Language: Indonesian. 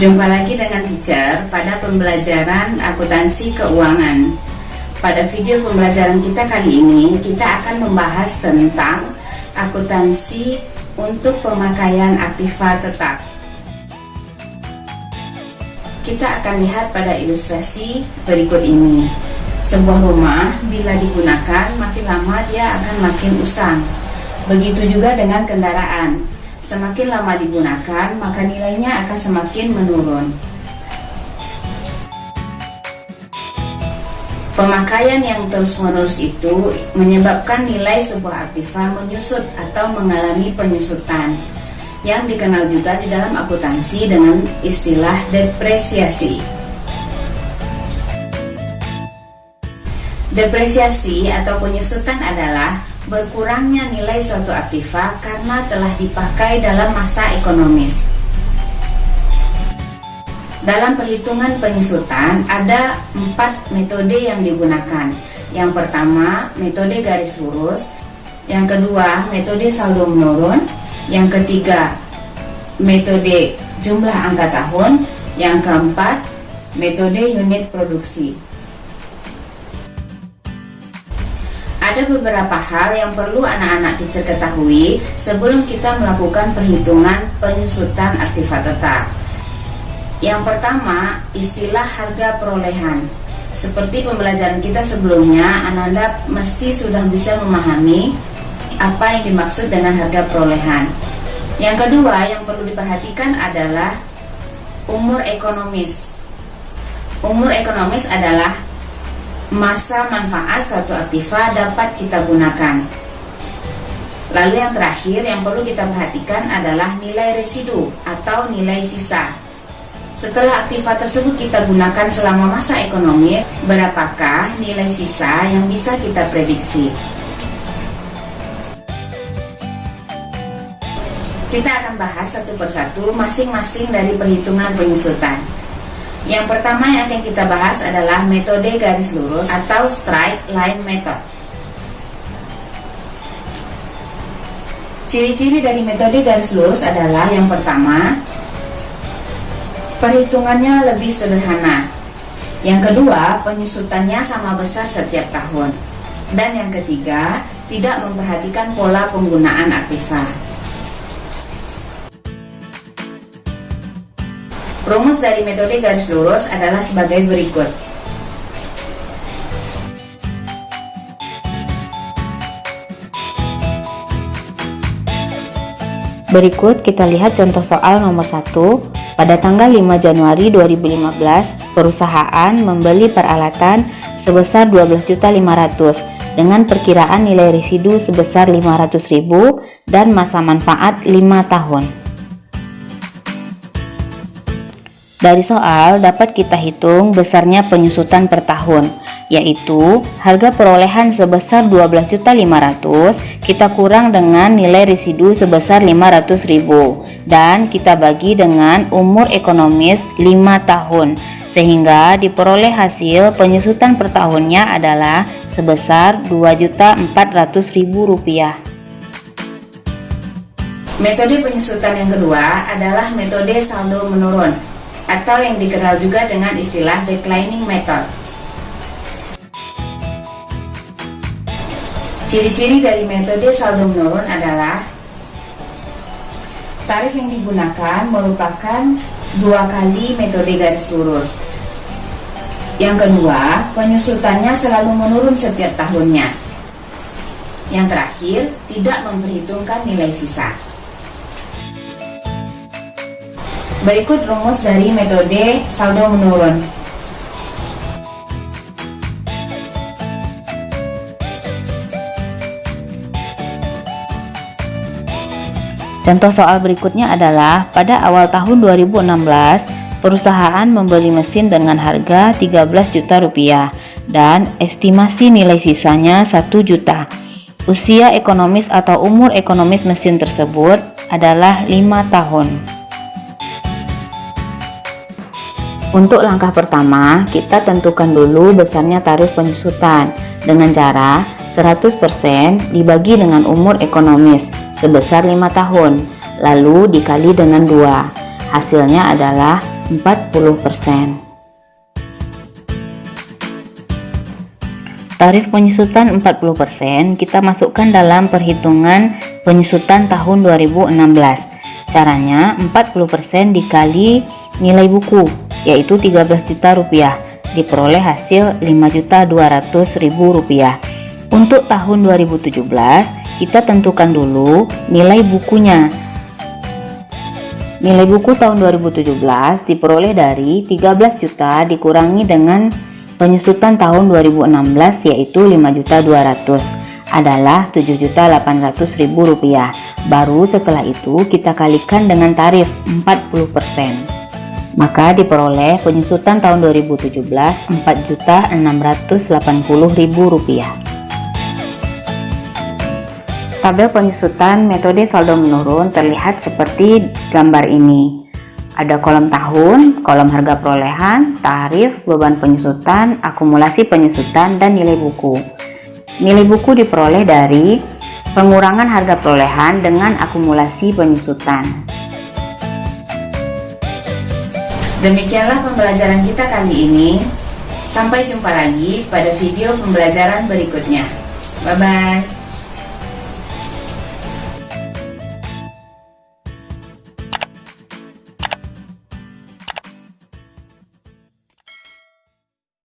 Jumpa lagi dengan teacher pada pembelajaran akuntansi keuangan. Pada video pembelajaran kita kali ini, kita akan membahas tentang akuntansi untuk pemakaian aktiva tetap. Kita akan lihat pada ilustrasi berikut ini. Sebuah rumah bila digunakan makin lama dia akan makin usang. Begitu juga dengan kendaraan. Semakin lama digunakan, maka nilainya akan semakin menurun. Pemakaian yang terus-menerus itu menyebabkan nilai sebuah aktiva menyusut atau mengalami penyusutan, yang dikenal juga di dalam akuntansi dengan istilah depresiasi. Depresiasi atau penyusutan adalah berkurangnya nilai suatu aktiva karena telah dipakai dalam masa ekonomis. Dalam perhitungan penyusutan ada 4 metode yang digunakan. Yang pertama, metode garis lurus. Yang kedua, metode saldo menurun. Yang ketiga, metode jumlah angka tahun. Yang keempat, metode unit produksi. Ada beberapa hal yang perlu anak-anak teacher ketahui sebelum kita melakukan perhitungan penyusutan aktiva tetap. Yang pertama, istilah harga perolehan. Seperti pembelajaran kita sebelumnya, Ananda mesti sudah bisa memahami apa yang dimaksud dengan harga perolehan. Yang kedua yang perlu diperhatikan adalah umur ekonomis. Umur ekonomis adalah masa manfaat suatu aktiva dapat kita gunakan. Lalu yang terakhir yang perlu kita perhatikan adalah nilai residu atau nilai sisa. Setelah aktiva tersebut kita gunakan selama masa ekonomis, berapakah nilai sisa yang bisa kita prediksi? Kita akan bahas satu persatu masing-masing dari perhitungan penyusutan. Yang pertama yang akan kita bahas adalah metode garis lurus atau straight line method. Ciri-ciri dari metode garis lurus adalah yang pertama, perhitungannya lebih sederhana. Yang kedua, penyusutannya sama besar setiap tahun. Dan yang ketiga, tidak memperhatikan pola penggunaan aktiva. Rumus dari metode garis lurus adalah sebagai berikut. Berikut kita lihat contoh soal nomor 1. Pada tanggal 5 Januari 2015, perusahaan membeli peralatan sebesar 12.500.000 dengan perkiraan nilai residu sebesar 500.000 dan masa manfaat 5 tahun. Dari soal dapat kita hitung besarnya penyusutan per tahun, yaitu harga perolehan sebesar 12.500.000 kita kurang dengan nilai residu sebesar 500.000 dan kita bagi dengan umur ekonomis 5 tahun, sehingga diperoleh hasil penyusutan per tahunnya adalah sebesar Rp2.400.000. Metode penyusutan yang kedua adalah metode saldo menurun atau yang dikenal juga dengan istilah declining method. Ciri-ciri dari metode saldo menurun adalah tarif yang digunakan merupakan 2 kali metode garis lurus. Yang kedua, penyusutannya selalu menurun setiap tahunnya. Yang terakhir, tidak memperhitungkan nilai sisa. Berikut rumus dari metode saldo menurun. Contoh soal berikutnya adalah pada awal tahun 2016, perusahaan membeli mesin dengan harga 13 juta rupiah dan estimasi nilai sisanya 1 juta. Usia ekonomis atau umur ekonomis mesin tersebut adalah 5 tahun. Untuk langkah pertama, kita tentukan dulu besarnya tarif penyusutan dengan cara 100% dibagi dengan umur ekonomis sebesar 5 tahun, lalu dikali dengan 2. Hasilnya adalah 40%. Tarif penyusutan 40% kita masukkan dalam perhitungan penyusutan tahun 2016. Caranya 40% dikali nilai buku, yaitu 13 juta rupiah, diperoleh hasil 5.200.000 rupiah. Untuk tahun 2017 kita tentukan dulu nilai bukunya. Nilai buku tahun 2017 diperoleh dari 13 juta dikurangi dengan penyusutan tahun 2016 yaitu 5.200.000 adalah 7.800.000 rupiah. Baru setelah itu kita kalikan dengan tarif 40%. Maka diperoleh penyusutan tahun 2017 4.680.000 rupiah. Tabel penyusutan metode saldo menurun terlihat seperti gambar ini. Ada kolom tahun, kolom harga perolehan, tarif, beban penyusutan, akumulasi penyusutan, dan nilai buku. Nilai buku diperoleh dari pengurangan harga perolehan dengan akumulasi penyusutan. Demikianlah pembelajaran kita kali ini. Sampai jumpa lagi pada video pembelajaran berikutnya. Bye-bye.